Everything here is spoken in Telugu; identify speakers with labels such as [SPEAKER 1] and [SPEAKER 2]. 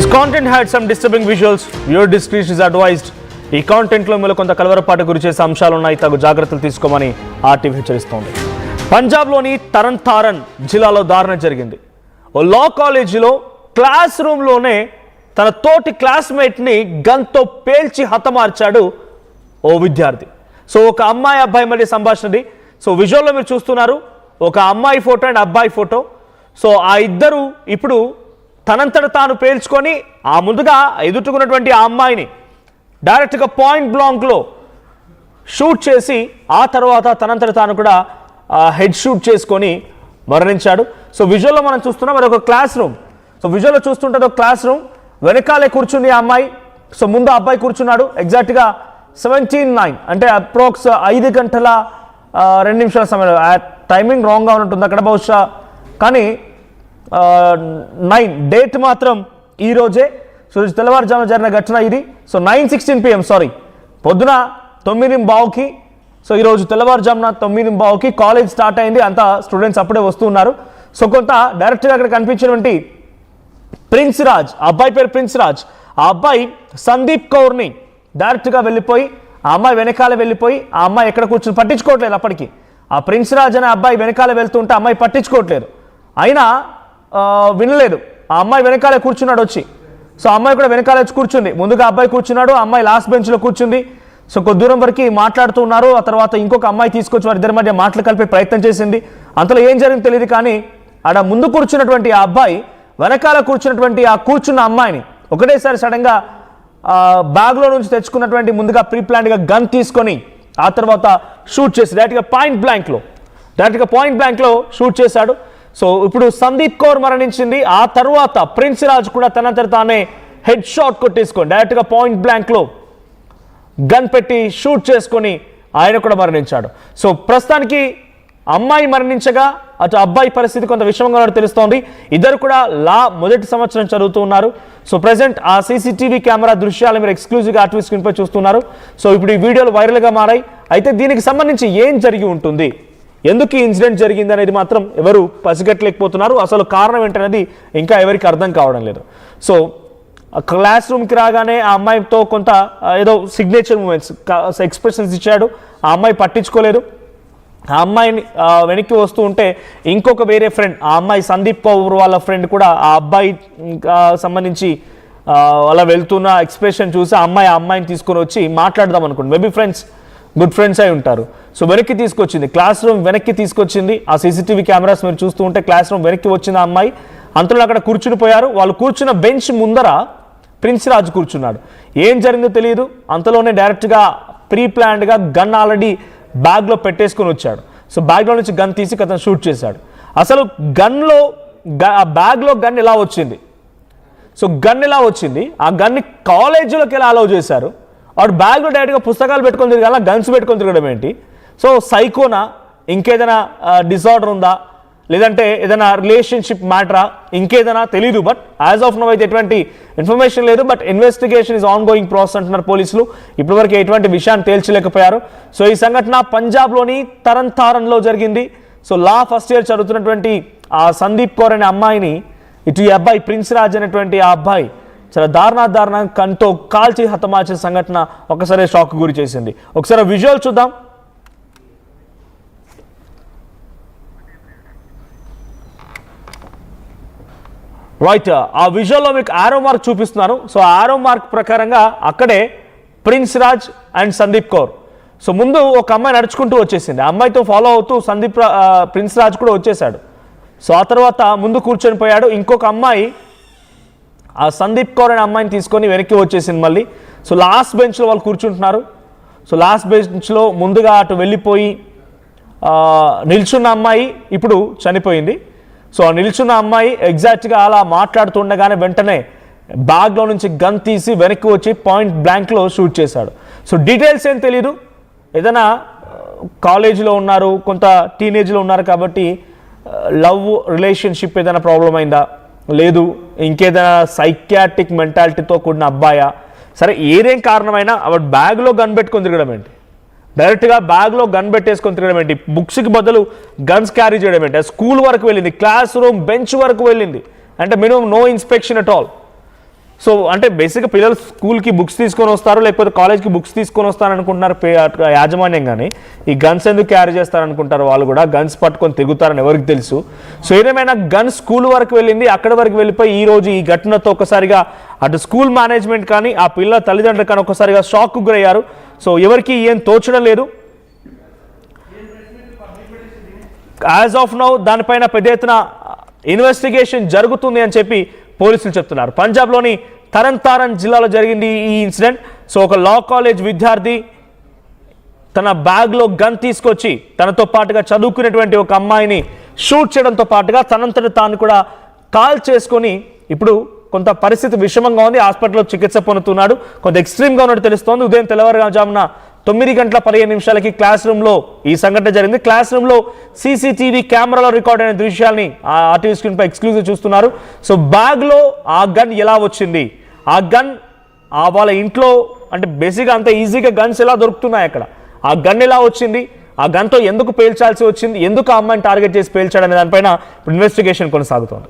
[SPEAKER 1] This content had some disturbing visuals. Viewer discretion is advised. ఈ కాంటెంట్లో మీరు కొంత కలవరపాటు గురి చేసే అంశాలు ఉన్నాయి, తగు జాగ్రత్తలు తీసుకోమని ఆర్టీవీ హెచ్చరిస్తోంది. పంజాబ్లోని తరణ్ తారన్ జిల్లాలో దారుణం జరిగింది. ఓ లా కాలేజీలో క్లాస్ రూమ్లోనే తన తోటి క్లాస్మేట్ని గన్తో పేల్చి హతమార్చాడు ఓ విద్యార్థి. సో ఒక అమ్మాయి అబ్బాయి మధ్య సంభాషణది. సో విజువల్లో మీరు చూస్తున్నారు ఒక అమ్మాయి ఫోటో అండ్ అబ్బాయి ఫోటో. సో ఆ ఇద్దరు ఇప్పుడు తనంతట తాను పేల్చుకొని ఆ ముందుగా ఎదుర్కొన్నటువంటి ఆ అమ్మాయిని డైరెక్ట్గా పాయింట్ బ్లాంక్లో షూట్ చేసి ఆ తర్వాత తనంతట తాను కూడా హెడ్ షూట్ చేసుకొని మరణించాడు. సో విజువల్లో మనం చూస్తున్నాం అది ఒక క్లాస్ రూమ్. సో విజువల్లో చూస్తుంటే ఒక క్లాస్ రూమ్, వెనకాలే కూర్చుంది ఆ అమ్మాయి. సో ముందు అబ్బాయి కూర్చున్నాడు. ఎగ్జాక్ట్గా 17:09 అంటే అప్రాక్స్ 5 గంటల 2 నిమిషాల సమయంలో. టైమింగ్ రాంగ్గా ఉంటుంది అక్కడ బహుశా, కానీ 9 డేట్ మాత్రం ఈరోజే. సో తెల్లవారుజామున జరిగిన ఘటన ఇది. సో 9:16 PM పొద్దున 9:15కి. సో ఈరోజు తెల్లవారుజామున 9:15కి కాలేజ్ స్టార్ట్ అయింది. అంతా స్టూడెంట్స్ అప్పుడే వస్తూ ఉన్నారు. సో కొంత డైరెక్ట్గా అక్కడ కనిపించినటువంటి ప్రిన్స్ రాజ్, ఆ అబ్బాయి పేరు ప్రిన్స్ రాజ్, ఆ అబ్బాయి సందీప్ కౌర్ని డైరెక్ట్గా వెళ్ళిపోయి ఆ అమ్మాయి వెనకాల వెళ్ళిపోయి ఆ అమ్మాయి ఎక్కడ కూర్చొని పట్టించుకోవట్లేదు. అప్పటికి ఆ ప్రిన్స్ రాజ్ అనే అబ్బాయి వెనకాల వెళ్తుంటే అమ్మాయి పట్టించుకోవట్లేదు. అయినా వినలేదు. ఆ అమ్మాయి వెనకాలే కూర్చున్నాడు వచ్చి. సో అమ్మాయి కూడా వెనకాల వచ్చి కూర్చుంది. ముందుగా అబ్బాయి కూర్చున్నాడు, అమ్మాయి లాస్ట్ బెంచ్లో కూర్చుంది. సో కొద్ది దూరం వరకు మాట్లాడుతూ ఉన్నారు. ఆ తర్వాత ఇంకొక అమ్మాయి తీసుకొచ్చి వారిద్దరి మధ్య మాటలు కలిపే ప్రయత్నం చేసింది. అంతలో ఏం జరిగిందో తెలియదు, కానీ ఆడ ముందు కూర్చున్నటువంటి ఆ అబ్బాయి వెనకాల కూర్చున్నటువంటి ఆ కూర్చున్న అమ్మాయిని ఒకటేసారి సడన్గా బ్యాగ్లో నుంచి తెచ్చుకున్నటువంటి ముందుగా ప్రీ ప్లాన్డ్గా గన్ తీసుకొని ఆ తర్వాత షూట్ చేసి డైరెక్ట్గా పాయింట్ బ్లాంక్లో షూట్ చేశాడు. సో ఇప్పుడు సందీప్ కౌర్ మరణించింది. ఆ తర్వాత ప్రిన్స్ రాజ్ కూడా తనంతట తానే హెడ్ షాట్ కొట్టేసుకొని డైరెక్ట్గా పాయింట్ బ్లాంక్లో గన్ పెట్టి షూట్ చేసుకొని ఆయన కూడా మరణించాడు. సో ప్రస్తుతానికి అమ్మాయి మరణించగా అటు అబ్బాయి పరిస్థితి కొంత విషమంగా తెలుస్తోంది. ఇద్దరు కూడా మొదటి సంవత్సరం చదువుతూ ఉన్నారు. సో ప్రజెంట్ ఆ సీసీటీవీ కెమెరా దృశ్యాలు మీరు ఎక్స్క్లూజివ్గా ఆర్టీవీ స్క్రీన్పై చూస్తున్నారు. సో ఇప్పుడు ఈ వీడియోలు వైరల్గా మారాయి. అయితే దీనికి సంబంధించి ఏం జరిగి ఉంటుంది, ఎందుకు ఈ ఇన్సిడెంట్ జరిగింది అనేది మాత్రం ఎవరు పసిగట్టలేకపోతున్నారు. అసలు కారణం ఏంటనేది ఇంకా ఎవరికి అర్థం కావడం లేదు. సో క్లాస్ రూమ్కి రాగానే ఆ అమ్మాయితో కొంత ఏదో సిగ్నేచర్ మూమెంట్స్ ఎక్స్ప్రెషన్స్ ఇచ్చాడు. ఆ అమ్మాయి పట్టించుకోలేదు. ఆ అమ్మాయిని వెనక్కి వస్తూ ఉంటే ఇంకొక వేరే ఫ్రెండ్, ఆ అమ్మాయి సందీప్ కౌర్ వాళ్ళ ఫ్రెండ్ కూడా ఆ అబ్బాయి సంబంధించి అలా వెళ్తున్న ఎక్స్ప్రెషన్ చూసి ఆ అమ్మాయిని తీసుకొని వచ్చి మాట్లాడదాం అనుకోండి. మేబీ గుడ్ ఫ్రెండ్స్ అయి ఉంటారు. సో వెనక్కి తీసుకొచ్చింది, క్లాస్ రూమ్ వెనక్కి తీసుకొచ్చింది. ఆ సీసీటీవీ కెమెరాస్ మీరు చూస్తూ ఉంటే క్లాస్ రూమ్ వెనక్కి వచ్చింది ఆ అమ్మాయి. అంతలో అక్కడ కూర్చుని పోయారు. వాళ్ళు కూర్చున్న బెంచ్ ముందర ప్రిన్స్ రాజ్ కూర్చున్నాడు. ఏం జరిగిందో తెలియదు. అంతలోనే డైరెక్ట్గా ప్రీ ప్లాన్డ్గా గన్ ఆల్రెడీ బ్యాగ్లో పెట్టేసుకొని వచ్చాడు. సో బ్యాగ్లో నుంచి గన్ తీసి అతను షూట్ చేశాడు. అసలు బ్యాగ్లో గన్ ఎలా వచ్చింది, సో గన్ ఎలా వచ్చింది, ఆ గన్ని కాలేజీలోకి ఎలా అలౌ చేశారు, వాడు బ్యాగ్లో డైరెక్ట్గా పుస్తకాలు పెట్టుకొని తిరగాల, గన్స్ పెట్టుకొని తిరగడం ఏంటి? సో సైకోనా, ఇంకేదైనా డిసార్డర్ ఉందా, లేదంటే ఏదైనా రిలేషన్షిప్ మ్యాటరా, ఇంకేదైనా తెలీదు. బట్ యాజ్ ఆఫ్ నో అయితే ఎటువంటి ఇన్ఫర్మేషన్ లేదు. But investigation is on going process అంటున్నారు పోలీసులు. ఇప్పటివరకు ఎటువంటి విషయాన్ని తేల్చలేకపోయారు. సో ఈ సంఘటన పంజాబ్లోని తరణ్ తారన్లో జరిగింది. సో ఫస్ట్ ఇయర్ చదువుతున్నటువంటి ఆ సందీప్ కౌర్ అనే అమ్మాయిని ఇటు ఈ అబ్బాయి ప్రిన్స్ రాజ్ అనేటువంటి ఆ అబ్బాయి చాలా దారుణంగా కంతో కాల్చి హతమార్చిన సంఘటన ఒకసారి షాక్ గురి చేసింది. ఒకసారి విజువల్ చూద్దాం. రైట్, ఆ విజువల్లో మీకు ఆరో మార్క్ చూపిస్తున్నాను. సో ఆరో మార్క్ ప్రకారంగా అక్కడే prince Raj and Sandeep Kaur. So ముందు ఒక అమ్మాయి నడుచుకుంటూ వచ్చేసింది. ఆ అమ్మాయితో ఫాలో అవుతూ ప్రిన్స్ రాజ్ కూడా వచ్చేసాడు. సో ఆ తర్వాత ముందు కూర్చొని పోయాడు. ఇంకొక అమ్మాయి ఆ సందీప్ కౌర్ అనే అమ్మాయిని తీసుకొని వెనక్కి వచ్చేసింది మళ్ళీ. సో లాస్ట్ బెంచ్లో వాళ్ళు కూర్చుంటున్నారు. సో లాస్ట్ బెంచ్లో ముందుగా అటు వెళ్ళిపోయి నిల్చున్న అమ్మాయి ఇప్పుడు చనిపోయింది. సో ఆ నిల్చున్న అమ్మాయి ఎగ్జాక్ట్గా అలా మాట్లాడుతుండగానే వెంటనే బ్యాగ్లో నుంచి గన్ తీసి వెనక్కి వచ్చి పాయింట్ బ్లాంక్లో షూట్ చేశాడు. సో డీటెయిల్స్ ఏం తెలీదు. ఏదైనా కాలేజీలో ఉన్నారు, కొంత టీనేజ్లో ఉన్నారు కాబట్టి లవ్ రిలేషన్షిప్ ఏదైనా ప్రాబ్లం అయిందా, లేదు ఇంకేదైనా సైకియాట్రిక్ మెంటాలిటీతో కూడిన అబ్బాయా, సరే ఏదేం కారణమైనా ఆవిడ బ్యాగ్లో గన్ పెట్టుకొని తిరగడం ఏంటి, డైరెక్ట్గా బ్యాగ్లో గన్ పెట్టేసుకొని తిరగడం ఏంటి, బుక్స్కి బదులు గన్స్ క్యారీ చేయడం ఏంటి, స్కూల్ వరకు వెళ్ళింది, క్లాస్ రూమ్ బెంచ్ వరకు వెళ్ళింది, అంటే minimum no inspection at all. So అంటే బేసిక్గా పిల్లలు స్కూల్కి బుక్స్ తీసుకొని వస్తారు, లేకపోతే కాలేజ్కి బుక్స్ తీసుకొని వస్తారు అనుకుంటున్నారు యాజమాన్యం, కానీ ఈ గన్స్ ఎందుకు క్యారీ చేస్తారనుకుంటారు వాళ్ళు కూడా, గన్స్ పట్టుకొని తిరుగుతారని ఎవరికి తెలుసు. సో ఏదేమైనా గన్ స్కూల్ వరకు వెళ్ళింది, అక్కడి వరకు వెళ్ళిపోయి ఈ రోజు ఈ ఘటనతో ఒక్కసారిగా అటు స్కూల్ మేనేజ్మెంట్ కానీ ఆ పిల్లల తల్లిదండ్రులు కానీ ఒక్కసారిగా షాక్కు గురయ్యారు. సో ఎవరికి ఏం తోచడం లేదు. యాజ్ ఆఫ్ నౌ దానిపైన పెద్ద ఎత్తున ఇన్వెస్టిగేషన్ జరుగుతుంది అని చెప్పి పోలీసులు చెప్తున్నారు. పంజాబ్లోని తరణ్ తారన్ జిల్లాలో జరిగింది ఈ ఇన్సిడెంట్. సో ఒక లా కాలేజ్ విద్యార్థి తన బ్యాగ్లో గన్ తీసుకొచ్చి తనతో పాటుగా చదువుకునేటువంటి ఒక అమ్మాయిని షూట్ చేయడంతో పాటుగా తనంతట తాను కూడా కాల్ చేసుకొని ఇప్పుడు కొంత పరిస్థితి విషమంగా ఉంది, హాస్పిటల్లో చికిత్స పొందుతున్నాడు. కొంత ఎక్స్ట్రీమ్గా ఉన్నట్టు తెలుస్తోంది. ఉదయం తెల్లవారుజామున 9:15 క్లాస్ రూమ్లో ఈ సంఘటన జరిగింది. క్లాస్ రూమ్లో సీసీటీవీ కెమెరాలో రికార్డ్ అయిన దృశ్యాల్ని ఆ టీవీ స్క్రీన్పై ఎక్స్క్లూజివ్ చూస్తున్నారు. సో బ్యాగ్లో ఆ గన్ ఎలా వచ్చింది, ఆ గన్ వాళ్ళ ఇంట్లో అంటే బేసిక్గా అంత ఈజీగా గన్స్ ఎలా దొరుకుతున్నాయి అక్కడ, ఆ గన్ ఎలా వచ్చింది, ఆ గన్తో ఎందుకు పేల్చాల్సి వచ్చింది, ఎందుకు ఆ అమ్మాయిని టార్గెట్ చేసి పేల్చాడనే దానిపైన ఇన్వెస్టిగేషన్ కొనసాగుతోంది.